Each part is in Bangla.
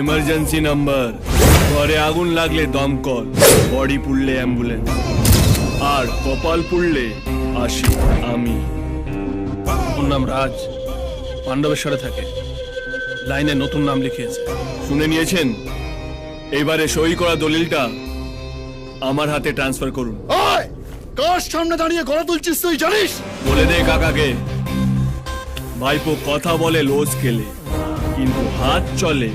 এমার্জেন্সি নাম্বার, ঘরে আগুন লাগলে দমকল, বডি পুড়লে অ্যাম্বুলেন্স, আর কপাল পুড়লে আসি আমি। ওর নাম রাজ, পাণ্ডবেশ্বরে থাকে, লাইনে নতুন নাম লিখিয়েছে। শুনে নিয়েছেন? এবারে সই করা দলিলটা আমার হাতে ট্রান্সফার করুন। কার সামনে দাঁড়িয়ে গলা তুলছিস তুই জানিস? বলে দে কাকাকে, ভাইপো কথা বলে লো স্কেলে, কিন্তু হাত চলে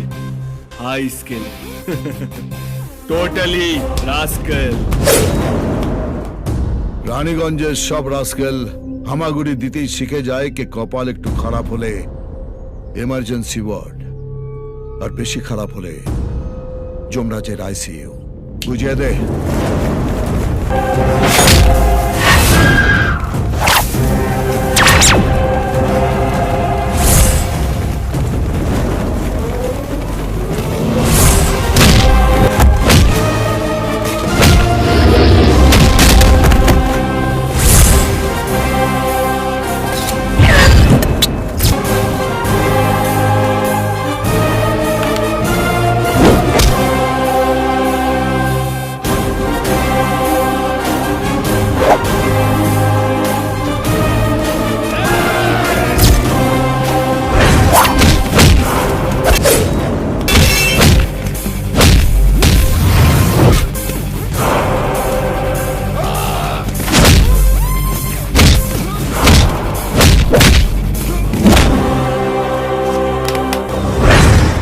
হাই স্কেলে। Totally rascal. রানীগঞ্জের সব রাস্কেল হামাগুড়ি দিতেই শিখে যায় কে কপাল একটু খারাপ হলে এমার্জেন্সি ওয়ার্ড, আর বেশি খারাপ হলে যমরাজের আইসিইউ। বুঝিয়ে দে।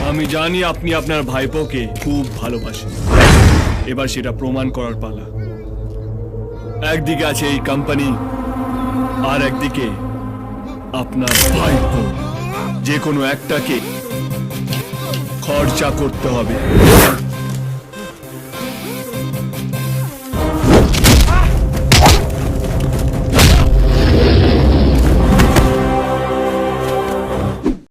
আমি জানি আপনি আপনার ভাইপোকে খুব ভালোবাসেন, এবার সেটা প্রমাণ করার পালা। একদিকে আছে এই কোম্পানি, আর একদিকে আপনার ভাইপো। যে কোনো একটাকে খরচা করতে হবে।